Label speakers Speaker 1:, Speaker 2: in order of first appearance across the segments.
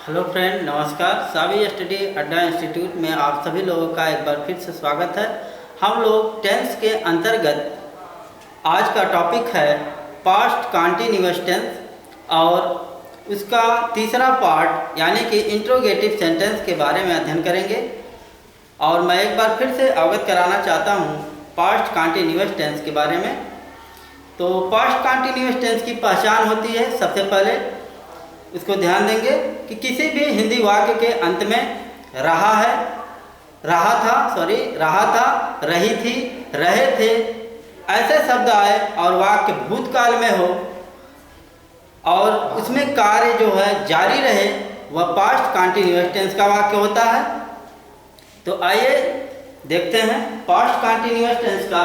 Speaker 1: Hello friend, नमस्कार। सावी study अड्डा institute में आप सभी लोगों का एक बार फिर से स्वागत है। हम लोग टेंस के अंतर्गत आज का टॉपिक है पास्ट कंटीन्यूअस टेंस और उसका तीसरा पार्ट यानी कि इंट्रोगेटिव सेंटेंस के बारे में अध्ययन करेंगे। और मैं एक बार फिर से अवगत कराना चाहता हूँ पास्ट कंटीन्यूअस टेंस के बारे में। तो पास्ट कंटीन्यूअस टेंस की पहचान होती है, सबसे पहले इसको ध्यान देंगे कि किसी भी हिंदी वाक्य के अंत में रहा है, रहा था, रही थी, रहे थे ऐसे शब्द आए और वाक्य भूतकाल में हो और उसमें कार्य जो है जारी रहे, वह पास्ट कंटीन्यूअस टेंस का वाक्य होता है। तो आइए देखते हैं पास्ट कंटीन्यूअस टेंस का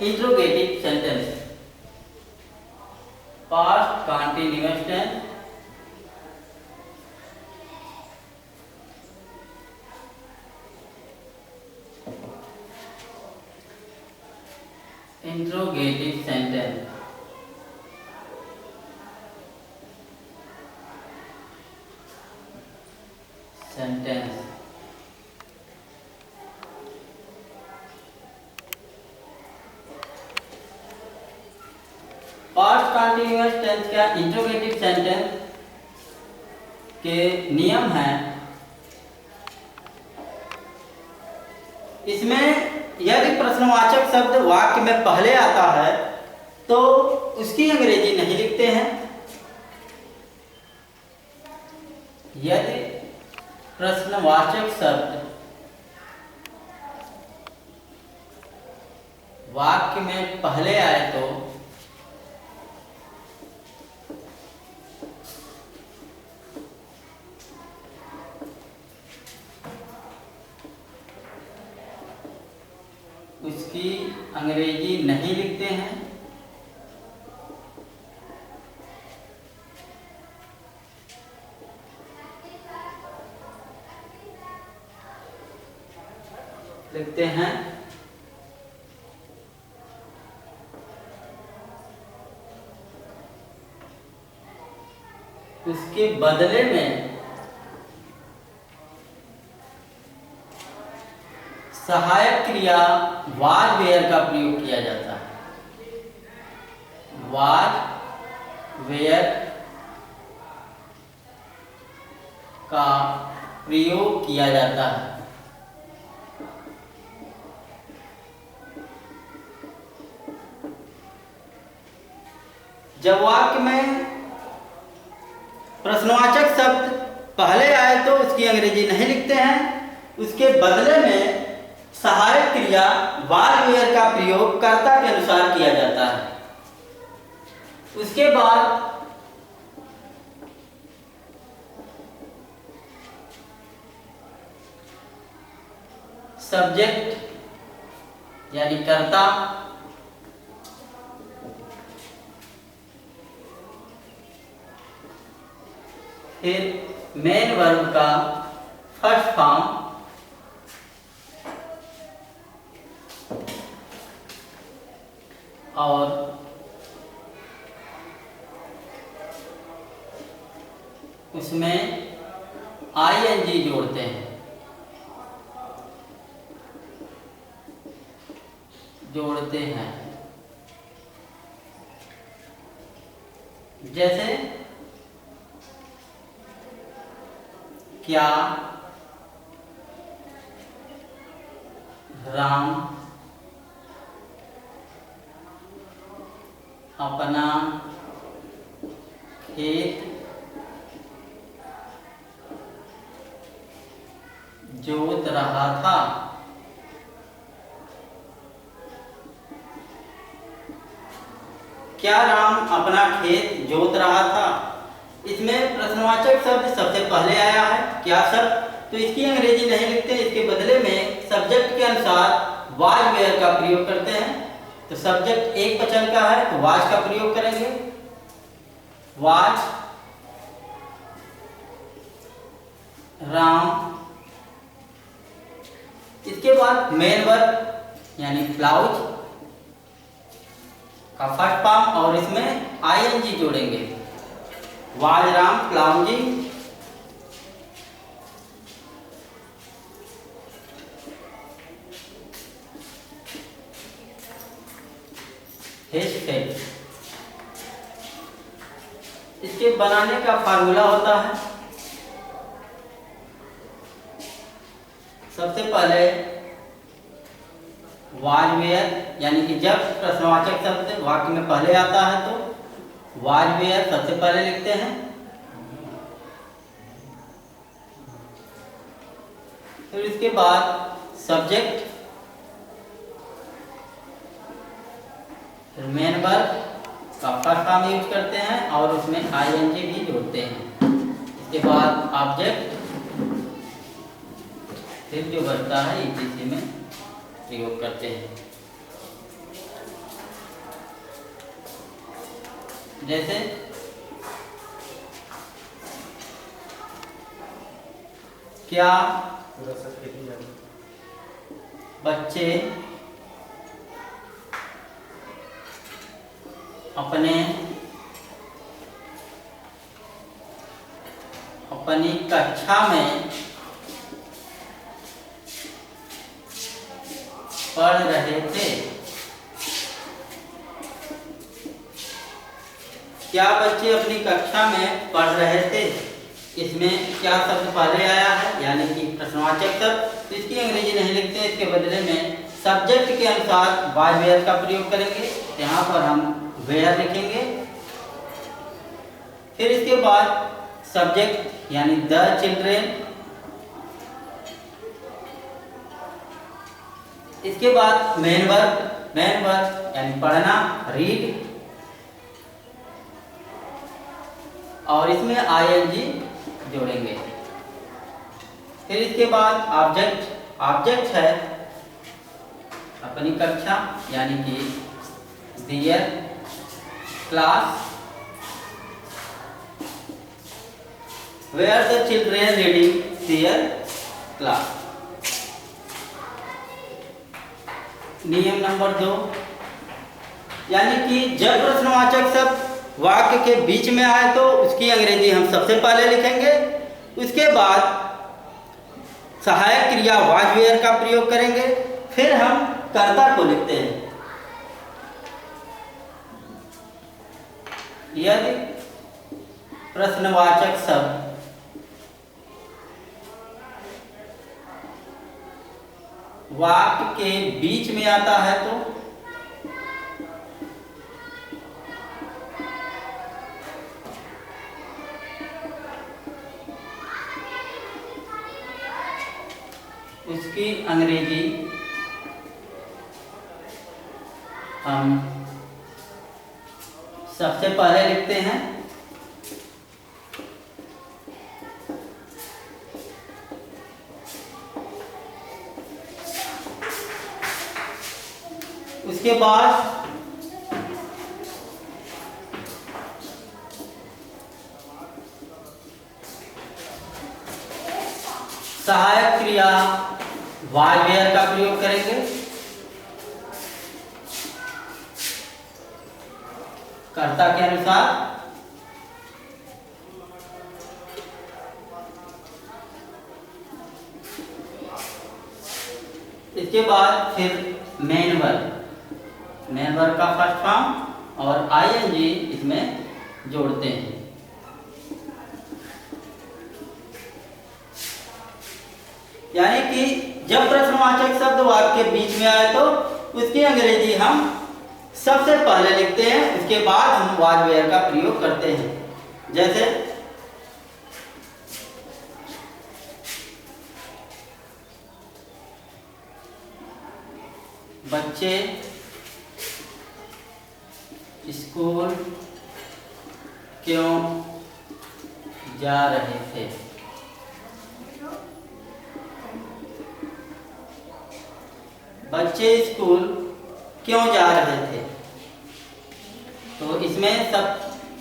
Speaker 1: interrogative sentence. Past continuous tense interrogative sentence. Past continuous tense का इंट्रोगेटिव सेंटेंस के नियम हैं। इसमें यदि प्रश्नवाचक शब्द वाक्य में पहले आता है तो उसकी अंग्रेजी नहीं लिखते हैं। यदि प्रश्नवाचक शब्द वाक्य में पहले आए तो उसकी अंग्रेजी नहीं लिखते हैं। लिखते हैं उसके बदले में सहायक क्रिया वाज वेयर का प्रयोग किया जाता है। वाज वेयर का प्रयोग किया जाता है। जब वाक्य में प्रश्नवाचक शब्द पहले आए तो उसकी अंग्रेजी नहीं लिखते हैं, उसके बदले में सहायक क्रिया वाज वेयर का प्रयोग कर्ता के अनुसार किया जाता है। उसके बाद सब्जेक्ट यानी कर्ता, फिर मेन वर्ब का फर्स्ट फॉर्म और उसमें आईएनजी जोड़ते हैं। जैसे क्या राम अपना खेत जोत रहा था। क्या राम अपना खेत जोत रहा था? इसमें प्रश्नवाचक शब्द सबसे पहले आया है, क्या शब्द, तो इसकी अंग्रेजी नहीं लिखते, इसके बदले में सब्जेक्ट के अनुसार वाज वेयर का प्रयोग करते हैं। तो सब्जेक्ट एक वचन का है तो वाज का प्रयोग करेंगे, वाज राम। इसके बाद मेन वर्ब यानी प्लाउज का फर्स्ट फॉर्म और इसमें आईएनजी जोड़ेंगे, वाज राम प्लाउजिंग। हेस्टेड। इसके बनाने का फार्मूला होता है, सबसे पहले वाज वेयर, यानी कि जब प्रश्नवाचक शब्द वाक्य में पहले आता है तो वाज वेयर सबसे पहले लिखते हैं। फिर इसके बाद सब्जेक्ट, मेन वर्ब का फर्स्ट फॉर्म यूज करते हैं और उसमें आईएनजी भी जोड़ते हैं। इसके बाद ऑब्जेक्ट, फिर जो बचता है ईटीसी में प्रयोग करते हैं। जैसे क्या बच्चे अपनी कक्षा में पढ़ रहे थे। क्या बच्चे अपनी कक्षा में पढ़ रहे थे, इसमें क्या शब्द पहले आया है, यानी कि प्रश्नवाचक शब्द, तो इसकी अंग्रेजी नहीं लिखते, इसके बदले में सब्जेक्ट के अनुसार वाज वेयर का प्रयोग करेंगे। यहाँ पर हम वेयर लिखेंगे। फिर इसके बाद सब्जेक्ट यानी द चिल्ड्रेन, इसके बाद मेन वर्ब यानी पढ़ना, रीड, और इसमें आईएनजी जोड़ेंगे। फिर इसके बाद ऑब्जेक्ट है अपनी कक्षा, यानी कि their class, where the children reading their class. नियम नंबर 2, यानी कि जब प्रश्नवाचक शब्द वाक्य के बीच में आए तो उसकी अंग्रेजी हम सबसे पहले लिखेंगे। उसके बाद सहायक क्रिया वाज वेयर का प्रयोग करेंगे। फिर हम कर्ता को लिखते हैं। यदि प्रश्नवाचक शब्द वाक्य के बीच में आता है तो उसकी अंग्रेजी हम सबसे पहले लिखते हैं। उसके बाद सहायक क्रिया वाज वेयर का प्रयोग करेंगे। कर्ता के अनुसार। इसके बाद फिर मेन वर्ब का फर्स्ट फॉर्म और आईएनजी इसमें जोड़ते हैं। यानी कि जब प्रश्नवाचक शब्द वाक्य के बीच में आए तो उसकी अंग्रेजी हम सबसे पहले लिखते हैं, उसके बाद हम वाज वेयर का प्रयोग करते हैं। जैसे बच्चे स्कूल क्यों जा रहे थे। बच्चे स्कूल क्यों जा रहे थे, तो इसमें सब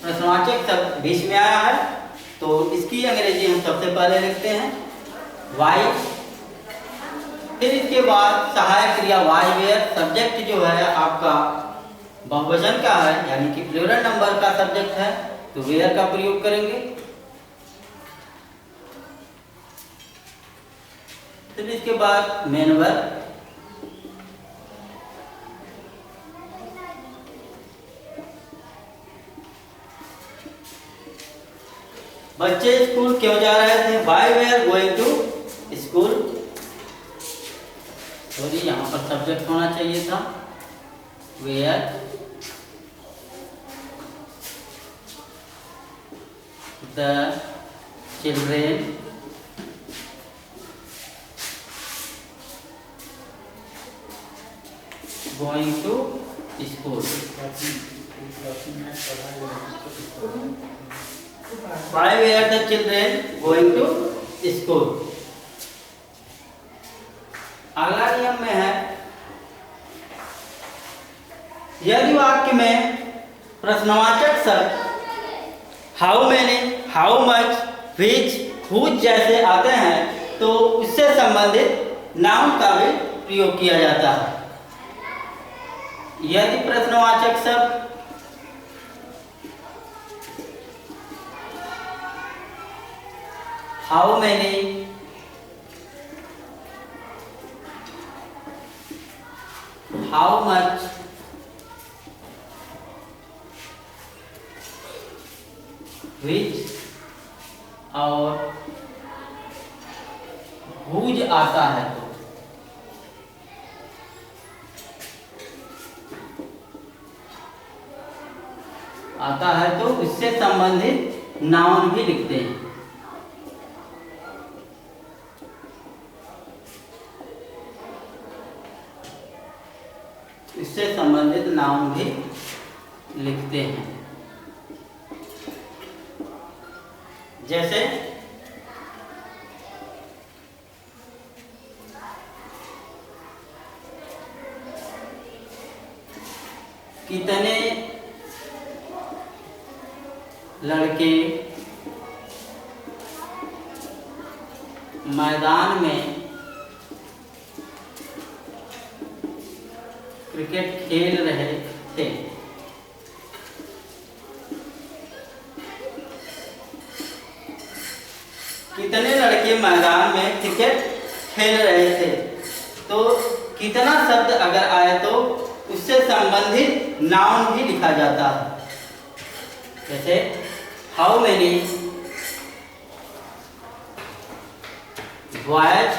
Speaker 1: प्रश्नवाचक शब्द बीच में आया है तो इसकी अंग्रेजी हम सबसे पहले लिखते हैं वाई। फिर इसके बाद सहायक क्रिया वाज वेयर। सब्जेक्ट जो है आपका बहुवचन का है, यानी कि प्लूरल नंबर का सब्जेक्ट है तो वेयर का प्रयोग करेंगे। फिर इसके बाद मेन वर्ब। बच्चे स्कूल क्यों जा रहे थे? Why we are going to school. Sorry, यहाँ पर सब्जेक्ट होना चाहिए था were the children going to school. Why were the children going to school? अगला नियम में है, यदि वाक्य में प्रश्नवाचक शब्द how many, how much, which, whose जैसे आते हैं तो उससे संबंधित नाउन का भी प्रयोग किया जाता है। यदि प्रश्नवाचक शब्द how many, how much, which और हुज आता है तो उससे संबंधित नाउन भी लिखते हैं। इससे संबंधित नाउन भी लिखते हैं। जैसे कितने लड़के मैदान में क्रिकेट खेल रहे थे। कितने लड़के मैदान में क्रिकेट खेल रहे थे, तो कितना शब्द अगर आए तो उससे संबंधित नाउन भी लिखा जाता है। जैसे हाउ मेनी बॉयज,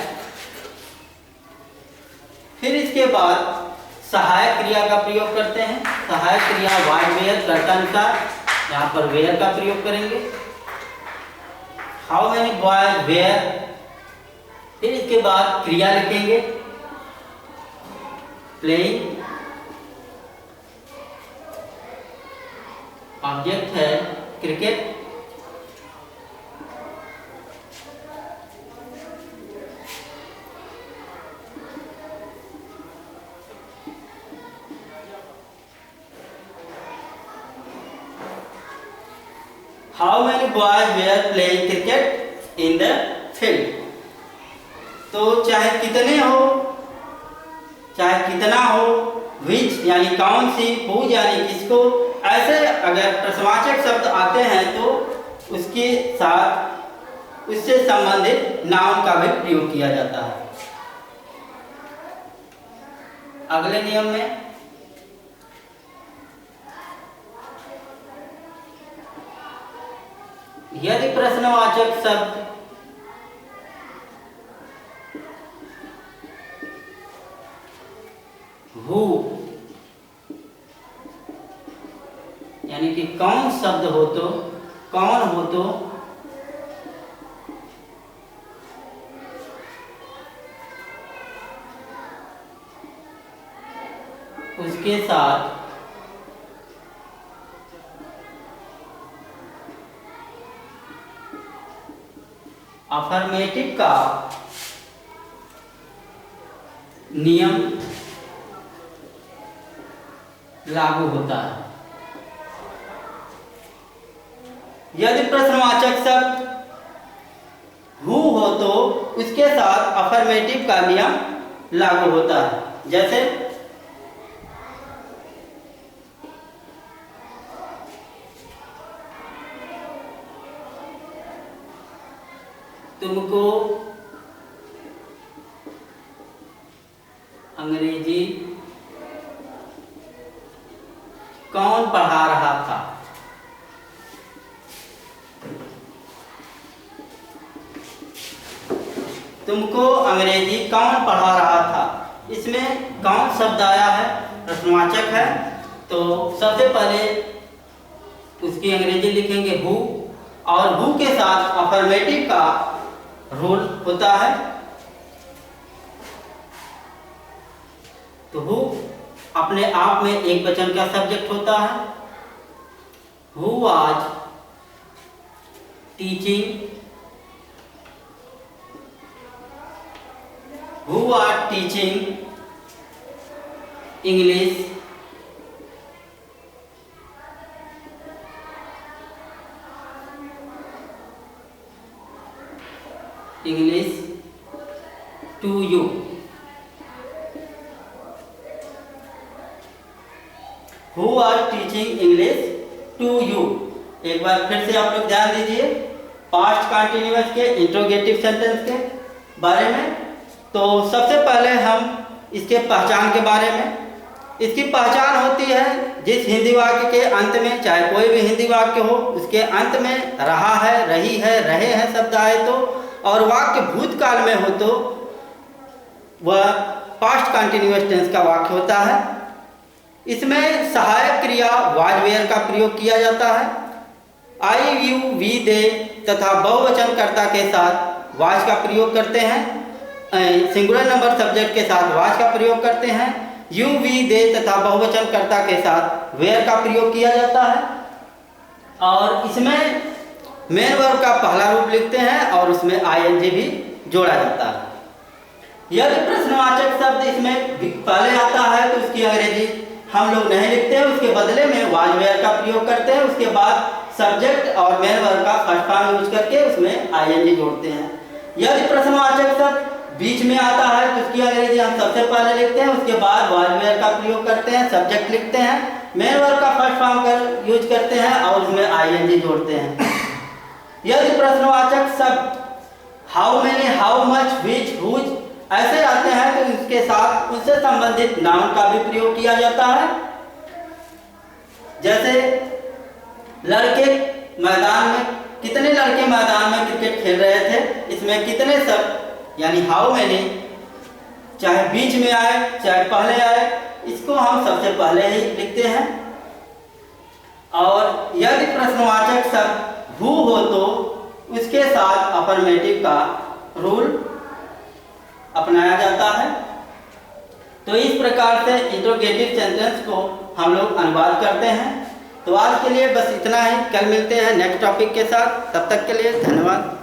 Speaker 1: फिर इसके बाद सहायक क्रिया का प्रयोग करते हैं। सहायक क्रिया वाई वेयर कर्तानुसार, यहाँ पर वेयर का प्रयोग करेंगे। हाउ मेनी बॉयज वेयर, फिर इसके बाद क्रिया लिखेंगे प्लेइंग, ऑब्जेक्ट है cricket, how many boys were playing cricket in the field. तो चाहे कितने हो, चाहे कितना हो, विच यानी कौन सी, हु यानी किसको, ऐसे अगर प्रश्नवाचक शब्द आते हैं तो उसके साथ उससे संबंधित नाउन का भी प्रयोग किया जाता है। अगले नियम में यदि प्रश्नवाचक शब्द हु यानी कि कौन शब्द हो तो, कौन हो तो उसके साथ अफर्मेटिव का नियम लागू होता है। यदि प्रश्नवाचक शब्द हु हो तो उसके साथ अफर्मेटिव का नियम लागू होता है। जैसे तुमको अंग्रेजी कौन पढ़ा रहा था। तुमको अंग्रेजी कौन पढ़ा रहा था। इसमें कौन शब्द आया है, प्रश्नवाचक है। तो सबसे पहले उसकी अंग्रेजी लिखेंगे हु, और हु के साथ अफर्मेटिव का रूल होता है। तो हु अपने आप में एक वचन का सब्जेक्ट होता है। Who was teaching, who are teaching English to you। Who are teaching English to you। एक बार फिर से आप लोग ध्यान दीजिए पास्ट कंटिन्यूअस के इंट्रोगेटिव सेंटेंस के बारे में। तो सबसे पहले हम इसके पहचान के बारे में। इसकी पहचान होती है जिस हिंदी वाक्य के अंत में, चाहे कोई भी हिंदी वाक्य हो, उसके अंत में रहा है, रही है, रहे हैं शब्द आए तो, और वाक्य भूतकाल में हो तो वह पास्ट कंटिन्यूअस टेंस का वाक्य होता है। इसमें सहायक क्रिया वाज वेयर का प्रयोग किया जाता है। आई, यू, वी, दे तथा बहुवचन कर्ता के साथ वाज का प्रयोग करते हैं। सिंगुलर नंबर सब्जेक्ट के साथ वाज का प्रयोग करते हैं। यू, वी, दे तथा बहुवचन कर्ता के साथ वेयर का प्रयोग किया जाता है। और इसमें मेन वर्ब का पहला रूप लिखते हैं और उसमें आईएनजी भी जोड़ा जाता है। यदि प्रश्नवाचक शब्द इसमें पहले आता है तो उसकी अंग्रेजी हम लोग नहीं लिखते हैं, उसके बदले में वाज वेयर का प्रयोग करते हैं। उसके बाद सब्जेक्ट और मेन वर्ब का फर्स्ट फॉर्म यूज करके उसमें आईएनजी जोड़ते हैं। यदि प्रश्नवाचक शब्द बीच में आता है तो उसकी अंग्रेजी हम सबसे पहले लिखते हैं, उसके बाद वाज वेयर का प्रयोग करते हैं, सब्जेक्ट लिखते हैं, मेन वर्ब का फर्स्ट फॉर्म कर यूज करते हैं और उसमें आईएनजी जोड़ते हैं। यदि प्रश्नवाचक शब्द how many, how much, which, whose ऐसे आते हैं तो इसके साथ उससे संबंधित नाउन का भी प्रयोग किया जाता है। जैसे लड़के मैदान में, कितने लड़के मैदान में क्रिकेट खेल रहे थे, इसमें कितने शब्द यानी हाउ मैनी चाहे बीच में आए चाहे पहले आए, इसको हम सबसे पहले ही लिखते हैं। और यदि प्रश्नवाचक शब्द हु हो तो उसके साथ अफर्मेटिव का रूल अपनाया जाता है। तो इस प्रकार से इंट्रोगेटिव सेंटेंस को हम लोग अनुवाद करते हैं। तो आज के लिए बस इतना ही, कल मिलते हैं नेक्स्ट टॉपिक के साथ। तब तक के लिए धन्यवाद।